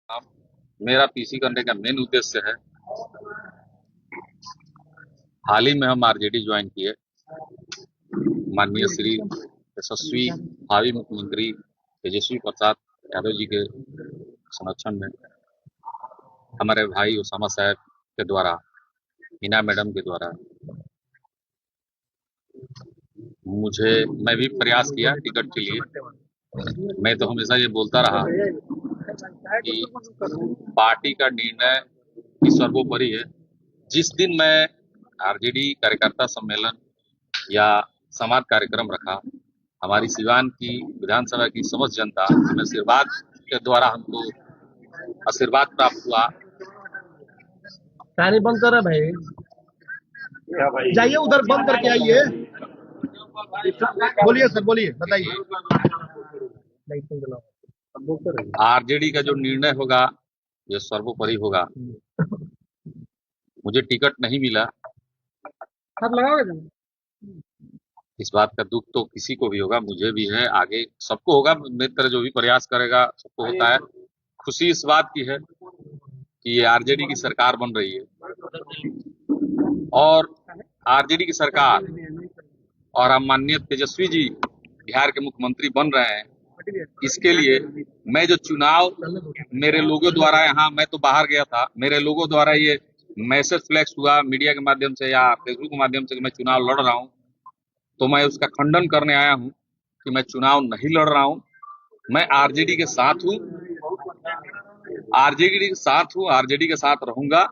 मेरा पीसी करने का मेन उद्देश्य है, हाल ही में हम आरजेडी ज्वाइन किए। माननीय श्री यशस्वी भावी मुख्यमंत्री तेजस्वी प्रसाद यादव जी के संरक्षण में हमारे भाई ओसामा साहब के द्वारा, हिना मैडम के द्वारा मैं भी प्रयास किया टिकट के लिए। मैं तो हमेशा ये बोलता रहा कि पार्टी का निर्णय ही सर्वोपरि है। जिस दिन मैं आरजेडी कार्यकर्ता सम्मेलन या समाज कार्यक्रम रखा, हमारी सिवान की विधानसभा की समस्त जनता हमें आशीर्वाद के द्वारा हमको आशीर्वाद प्राप्त हुआ। पानी बंद कर भाई, जाइए उधर बंद करके आइए। बोलिए सर, बोलिए, बताइए। आरजेडी का जो निर्णय होगा ये सर्वोपरि होगा। मुझे टिकट नहीं मिला, इस बात का दुख तो किसी को भी होगा, मुझे भी है, आगे सबको होगा। मेरी तरह जो भी प्रयास करेगा सबको होता है। खुशी इस बात की है कि ये आरजेडी की सरकार बन रही है और आरजेडी की सरकार और हम माननीय तेजस्वी जी बिहार के मुख्यमंत्री बन रहे हैं। इसके लिए मैं जो चुनाव मेरे लोगों द्वारा, यहाँ मैं तो बाहर गया था, मेरे लोगों द्वारा ये मैसेज फ्लैक्स हुआ मीडिया के माध्यम से या फेसबुक के माध्यम से कि मैं चुनाव लड़ रहा हूँ, तो मैं उसका खंडन करने आया हूँ कि मैं चुनाव नहीं लड़ रहा हूँ। मैं आरजेडी के साथ हूँ, आरजेडी के साथ हूँ, आरजेडी के साथ रहूंगा।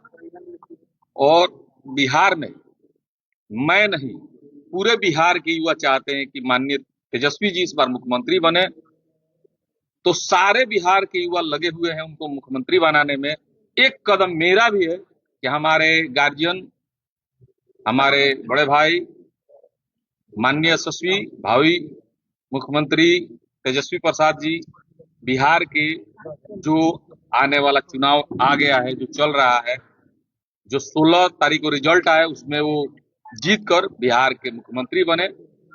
और बिहार में मैं नहीं, पूरे बिहार के युवा चाहते हैं कि माननीय तेजस्वी जी इस बार मुख्यमंत्री बने, तो सारे बिहार के युवा लगे हुए हैं उनको मुख्यमंत्री बनाने में। एक कदम मेरा भी है कि हमारे गार्जियन, हमारे बड़े भाई माननीय यशस्वी भावी मुख्यमंत्री तेजस्वी प्रसाद जी, बिहार के जो आने वाला चुनाव आ गया है, जो चल रहा है, जो 16 तारीख को रिजल्ट आया उसमें वो जीत कर बिहार के मुख्यमंत्री बने।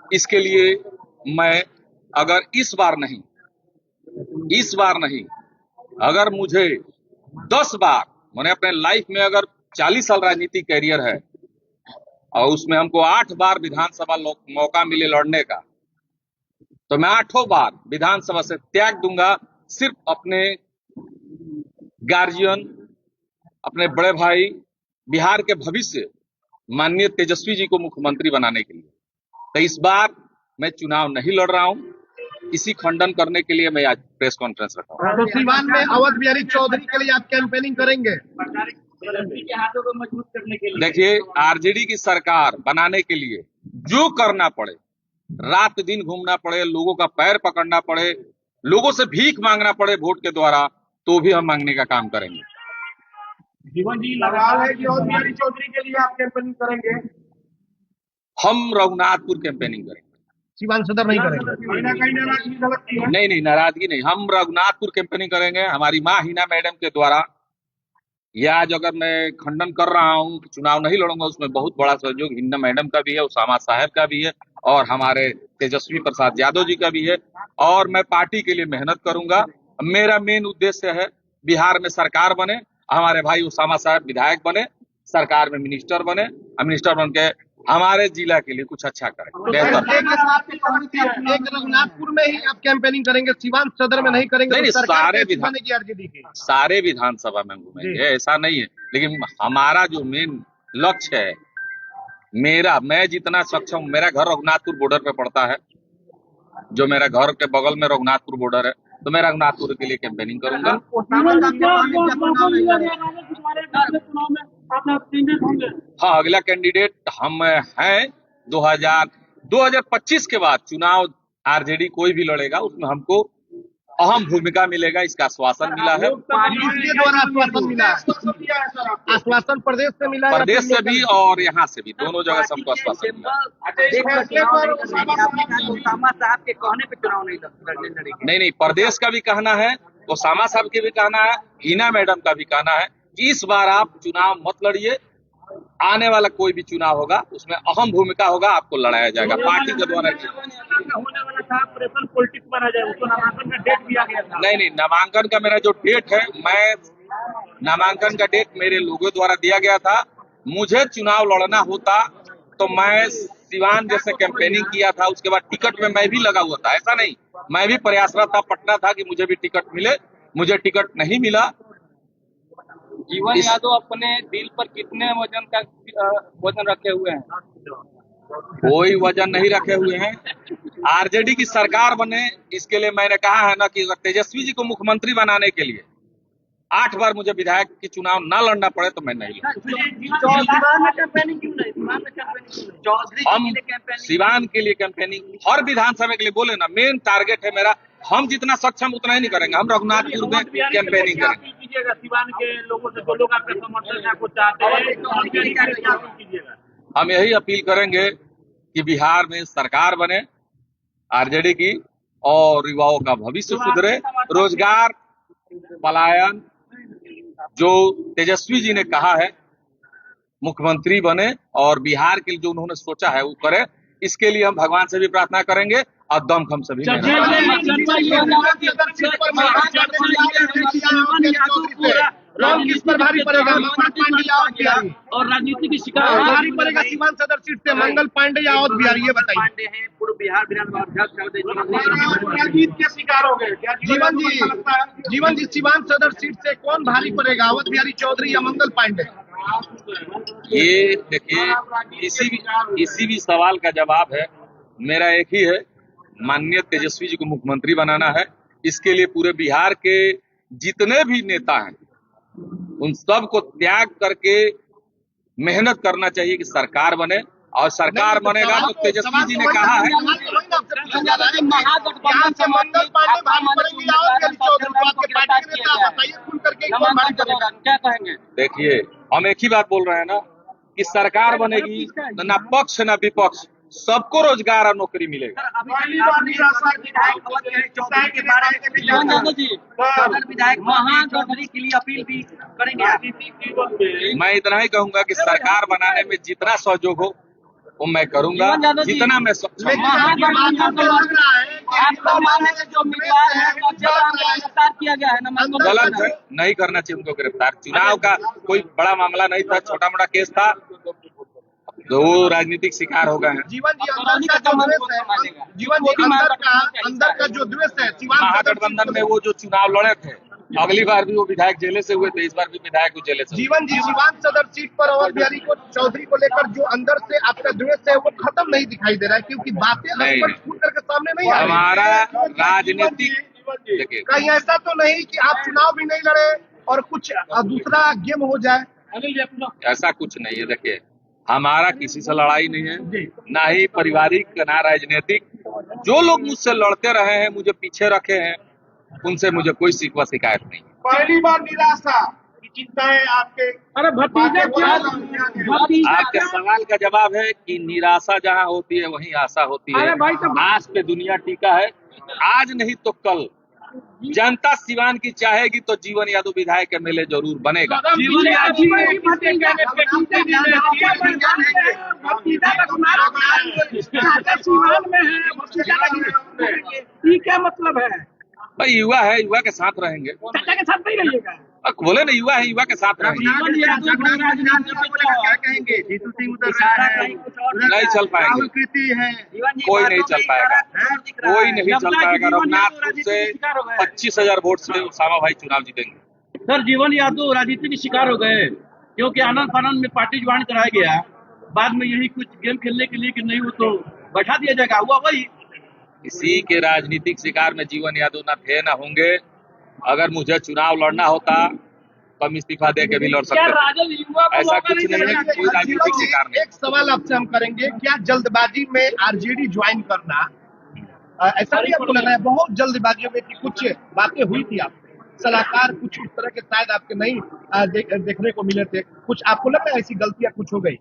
इसके लिए मैं अगर इस बार नहीं, अगर मुझे 10 बार, मैंने अपने लाइफ में अगर 40 साल राजनीतिक कैरियर है और उसमें हमको 8 बार विधानसभा मौका मिले लड़ने का, तो मैं 8 बार विधानसभा से त्याग दूंगा, सिर्फ अपने गार्जियन, अपने बड़े भाई, बिहार के भविष्य माननीय तेजस्वी जी को मुख्यमंत्री बनाने के लिए। तो इस बार मैं चुनाव नहीं लड़ रहा हूं, इसी खंडन करने के लिए मैं आज प्रेस कॉन्फ्रेंस रखा हूं। तो सीवान में अवध बिहारी चौधरी के लिए आप कैंपेनिंग करेंगे? देखिए, आरजेडी की सरकार बनाने के लिए जो करना पड़े, रात दिन घूमना पड़े, लोगों का पैर पकड़ना पड़े, लोगों से भीख मांगना पड़े वोट के द्वारा, तो भी हम मांगने का काम करेंगे। जीवन जी लगाव है कि अवध बिहारी चौधरी के लिए आप कैंपेनिंग करेंगे? हम रघुनाथपुर कैंपेनिंग करेंगे, सीवान सदर नहीं करेंगे? नहीं, नाराजगी नहीं, हम रघुनाथपुर कैंपेनिंग करेंगे। हमारी माँ हिना मैडम के द्वारा या आज अगर मैं खंडन कर रहा हूं कि चुनाव नहीं लड़ूंगा, उसमें बहुत बड़ा सहयोग हिना मैडम का भी है, ओसामा साहब का भी है और हमारे तेजस्वी प्रसाद यादव जी का भी है। और मैं पार्टी के लिए मेहनत करूंगा। मेरा मेन उद्देश्य है बिहार में सरकार बने, हमारे भाई ओसामा साहब विधायक बने, सरकार में मिनिस्टर बने, मिनिस्टर बन के हमारे जिला के लिए कुछ अच्छा करें, बेहतर। एक रघुनाथपुर में ही आप कैंपेनिंग करेंगे, सीवान सदर में नहीं करेंगे? नहीं, सारे की विधानसभा में घूमेंगे, ऐसा नहीं है। लेकिन हमारा जो मेन लक्ष्य है, मैं जितना सक्षम, मेरा घर रघुनाथपुर बॉर्डर पे पड़ता है, जो मेरा घर के बगल में रघुनाथपुर बॉर्डर है, तो मैं रघुनाथपुर के लिए कैंपेनिंग करूंगा। हाँ, अगला कैंडिडेट हम हैं। 2025 के बाद चुनाव आरजेडी कोई भी लड़ेगा, उसमें हमको अहम भूमिका मिलेगा, इसका आश्वासन मिला है। आश्वासन प्रदेश से मिला, प्रदेश से भी और यहाँ से भी, दोनों जगह से हमको आश्वासन मिला। ओसामा साहब के कहने पे चुनाव नहीं लड़ेंगे? नहीं, प्रदेश का भी कहना है, ओसामा साहब के भी कहना है, हिना मैडम का भी कहना है कि इस बार आप चुनाव मत लड़िए, आने वाला कोई भी चुनाव होगा उसमें अहम भूमिका होगा, आपको लड़ाया जाएगा पार्टी के द्वारा। था प्रेशर पॉलिटिक्स बना जाए, उसको नामांकन का डेट दिया गया था। नहीं, नामांकन का मेरा जो डेट है, नामांकन का डेट मेरे लोगों द्वारा दिया गया था। मुझे चुनाव लड़ना होता तो मैं सिवान जैसे कैंपेनिंग किया था, उसके बाद टिकट में मैं भी लगा हुआ था। ऐसा नहीं, मैं भी प्रयासरत था, पटना था कि मुझे भी टिकट मिले, मुझे टिकट नहीं मिला। जीवन यादव अपने दिल पर कितने वजन रखे हुए हैं? कोई वजन नहीं रखे हुए हैं। आरजेडी की सरकार बने, इसके लिए मैंने कहा है ना कि अगर तेजस्वी जी को मुख्यमंत्री बनाने के लिए 8 बार मुझे विधायक की चुनाव ना लड़ना पड़े तो मैं नहीं हम सिवान के लिए कैंपेनिंग और विधानसभा के लिए बोले ना, मेन टारगेट है मेरा। हम जितना सक्षम उतना ही नहीं करेंगे, हम रघुनाथपुर में कैंपेनिंग करेंगे। सिवान के लोगों से, जो लोग आपके समर्थन को चाहते हैं, हम यही अपील करेंगे कि बिहार में सरकार बने आरजेडी की और युवाओं का भविष्य सुधरे, रोजगार पलायन जो तेजस्वी जी ने कहा है, मुख्यमंत्री बने और बिहार के लिए जो उन्होंने सोचा है वो करे। इसके लिए हम भगवान से भी प्रार्थना करेंगे और दमखम से भी किस पर भारी पड़ेगा? मंगल पांडे और बिहारी, और राजनीति की शिकार भारी पड़ेगा सीवान सदर सीट से मंगल पांडे या और बिहारी, ये बताइए। पांडे हैं पूर्व बिहार विधानसभा अध्यक्ष जीत के शिकार हो गए। जीवन जी सीवान सदर सीट से कौन भारी पड़ेगा, अवध बिहारी चौधरी या मंगल पांडे? ये देखिए, किसी भी सवाल का जवाब है मेरा एक ही है, माननीय तेजस्वी जी को मुख्यमंत्री बनाना है। इसके लिए पूरे बिहार के जितने भी नेता हैं उन सब को त्याग करके मेहनत करना चाहिए कि सरकार बने, और सरकार बनेगा तो तेजस्वी जी ने कहा है। महागठबंधन से मंगल पांडे भारी पड़ेंगे या और बिहारी चौधरी? आपके पार्टी के नेता बताइए खुल करके कौन भारी पड़ेगा, क्या कहेंगे? देखिए, हम एक ही बात बोल रहे हैं ना कि सरकार बनेगी तो ना पक्ष ना विपक्ष सबको रोजगार और नौकरी मिलेगा। विधायक महागठबंधन के लिए अपील भी करेंगे। मैं इतना ही कहूंगा कि सरकार बनाने में जितना सहयोग हो वो मैं करूंगा, जितना मैं सक्षम किया गया है ना, गलत है, नहीं करना चाहिए उनको गिरफ्तार। चुनाव का कोई बड़ा मामला नहीं था, छोटा मोटा केस था, तो वो राजनीतिक शिकार हो गए हैं। जीवन जी अंदर का जो द्वेष है, जीवन जी अंदर का जो द्वेष है, महागठबंधन में वो जो चुनाव लड़े थे, अगली बार भी वो विधायक जेले से हुए थे, इस बार भी विधायक को जेले से। जीवन जी सीवान सदर सीट पर अवध बिहारी को चौधरी को लेकर जो अंदर से आपका द्वेष है वो खत्म नहीं दिखाई दे रहा है, क्योंकि बातें स्पष्ट खुल करके सामने नहीं आ रही। हमारा राजनीतिक देखिए, कहीं ऐसा तो नहीं कि आप चुनाव भी नहीं लड़े और कुछ दूसरा गेम हो जाए? ऐसा कुछ नहीं है। देखिए, हमारा किसी से लड़ाई नहीं है, ना ही पारिवारिक ना राजनीतिक। जो लोग मुझसे लड़ते रहे हैं, मुझे पीछे रखे हैं, उनसे मुझे कोई शिकवा शिकायत नहीं। पहली बार निराशा की चिंता है आपके? अरे भतीजा आपके सवाल का जवाब है कि निराशा जहाँ होती है वहीं आशा होती है। आस पे दुनिया टीका है, आज नहीं तो कल जनता सिवान की चाहेगी तो जीवन यादव विधायक एमएलए जरूर बनेगा। क्या मतलब है भाई? युवा है, युवा के साथ रहेंगे। चाचा के साथ नहीं रहिएगा? बोले ना, युवा है, युवा के साथ रहेंगे। क्या कहेंगे? जीतू सिंह नहीं चल पाएंगे, कोई नहीं चल पाएगा, कोई नहीं चल पाएगा। रघुनाथपुर से 25,000 वोट से उसामा भाई चुनाव जीतेंगे। सर, जीवन यादव राजनीति के शिकार हो गए क्योंकि आनंद फानंद में पार्टी ज्वाइन कराया गया, बाद में यही कुछ गेम खेलने के लिए कि नहीं वो तो बैठा दिया जाएगा, हुआ वही। किसी के राजनीतिक शिकार में जीवन यादव ना थे ना होंगे। अगर मुझे चुनाव लड़ना होता तो हम इस्तीफा दे के भी लड़ सकते थे। ऐसा कुछ नहीं है, कोई राजनीतिक शिकार नहीं। एक सवाल आपसे हम करेंगे, क्या जल्दबाजी में आरजेडी ज्वाइन करना, ऐसा नहीं आपको लग रहा है? बहुत जल्दबाजी में कुछ बातें हुई थी आपसे, सलाहकार कुछ इस तरह के शायद आपके नहीं देखने को मिले थे, कुछ आपको लग रहा है ऐसी गलतियां कुछ हो गई?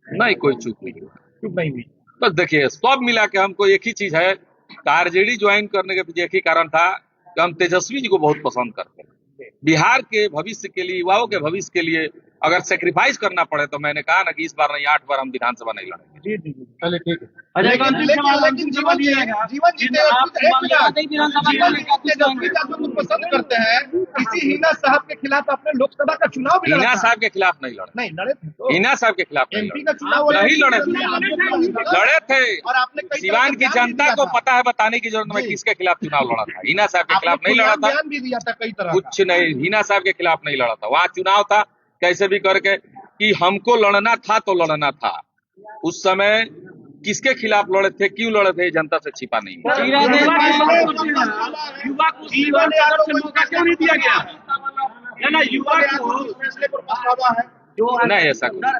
नहीं, कोई चूक नहीं, चूक नहीं हुई। बस देखिए, सब मिला के हमको एक ही चीज है, आरजेडी ज्वाइन करने के पीछे एक ही कारण था कि हम तेजस्वी जी को बहुत पसंद करते हैं। बिहार के भविष्य के लिए, युवाओं के भविष्य के लिए अगर सेक्रीफाइस करना पड़े तो मैंने कहा ना कि इस बार नहीं 8 बार हम विधानसभा नहीं लड़ेंगे। जी जी जी चलिए ठीक है। लेकिन जीवन जी तेजस्वी का जो लोग पसंद करते हैं, इसी हिना साहब के खिलाफ आपने लोकसभा का चुनाव भी लड़ा हिना था। साहब के खिलाफ नहीं लड़े, नहीं लड़े थे तो हिना साहब के खिलाफ नहीं एमपी लड़े, का चुनाव नहीं लड़े थे, लड़े थे। और आपने कई सिवान की जनता को पता है, बताने की जरूरत मैं जी। किसके खिलाफ चुनाव लड़ा था। हिना साहब के खिलाफ नहीं लड़ा था, बयान भी दिया था कई तरह का। कुछ नहीं, हिना साहब के खिलाफ नहीं लड़ा था। वहां चुनाव था कैसे भी करके कि हमको लड़ना था तो लड़ना था। उस समय किसके खिलाफ लड़े थे, क्यों लड़े थे, जनता से छिपा नहीं है। युवा को सीवान सदर से मौका क्यों नहीं दिया गया? ना युवा को फैसले पर पछतावा है। नहीं ऐसा कुछ नहीं।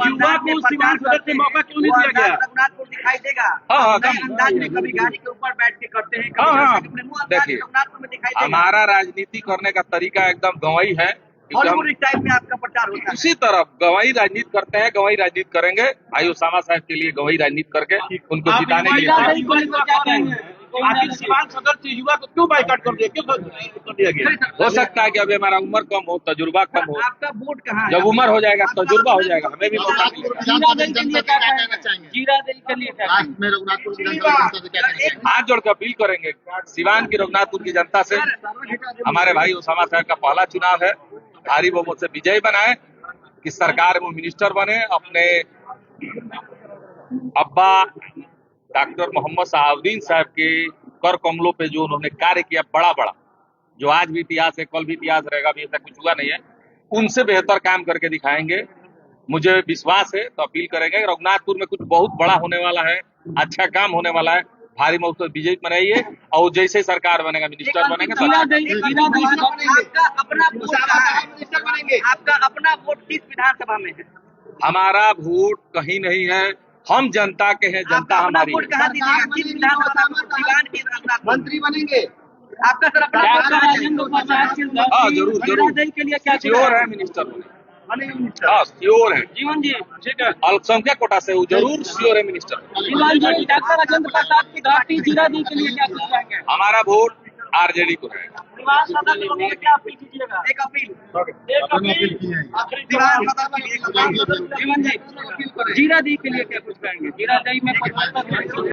युवा को सीवान सदर से मौका क्यों नहीं दिया गया? रघुनाथपुर दिखाई देगा। हाँ, नए अंदाज में कभी गाड़ी के ऊपर बैठ के करते हैं, हाँ, कभी अपने मुंह अंदाज देखिए, में रघुनाथपुर में दिखाई देगा। हमारा राजनीति करने का तरीका एकदम गंवाई है। हॉलीवुड स्टाइल में आपका प्रचार होता है। उसी तरह गंवाई राजनीति करते हैं, गंवाई राजनीति करेंगे। आइए उसामा साहब के लिए गंवाई राजनीति करके उनको जिताने के लिए। आखिर सीवान सदर से युवा को क्यों बाइकआउट कर दिया, क्यों कर दिया गया? हो सकता है कि अभी हमारा उम्र कम हो, तजुर्बा कम हो। आपका वोट कहाँ है? जब उम्र हो जाएगा, तजुर्बा हो जाएगा, हमें भी मौका मिलेगा। जीरा दही के लिए क्या कहना चाहेंगे? जीरा दही के लिए क्या आज में रघुनाथपुर विधानसभा जनता से क्या कहना चाहेंगे? हाथ जोड़ के अपील करेंगे सिवान की रघुनाथपुर की जनता से। हमारे भाई उसामा साहब का पहला चुनाव है, भारी बहुमत से विजय बनाए, कि सरकार में मिनिस्टर बने, अपने अब्बा डॉक्टर मोहम्मद शहाबुद्दीन साहब के कर कमलों पे जो उन्होंने कार्य किया बड़ा बड़ा, जो आज भी इतिहास है, कल भी इतिहास रहेगा, अभी ऐसा कुछ हुआ नहीं है, उनसे बेहतर काम करके दिखाएंगे। मुझे विश्वास है, तो अपील करेंगे रघुनाथपुर में कुछ बहुत बड़ा होने वाला है, अच्छा काम होने वाला है। भारी मत से विजय बनाइए और जैसे सरकार बनेगा, मिनिस्टर बनेंगे, आपका अपना वोट कहाँ है? मिनिस्टर बनेंगे। आपका अपना वोट किस विधानसभा में है? हमारा वोट कहीं नहीं है, हम जनता के हैं, जनता आपका अपना हमारी वोट है। कहाँ दीजिएगा? किस विधानसभा में? सिवान की रघुनाथपुर। मंत्री बनेंगे। आपका सर अपना वोट कहाँ है? हाँ जरूर जरूर, के लिए क्या श्योर है मिनिस्टर बने, बनेंगे मिनिस्टर। हाँ श्योर है। जीवन जी ठीक है। अल्पसंख्यक कोटा से वो जरूर श्योर है मिनिस्टर। डॉक्टर राजेंद्र प्रसाद की घाटी जीरा दी के लिए क्या कुछ कहेंगे? हमारा वोट आरजेडी को रहेगा। दीवार सदन में क्या अपील कीजिएगा? एक अपील दीवार सदन में एक अपील। जीवन जी जीरा दी के लिए क्या कुछ कहेंगे? जीरा दी में 75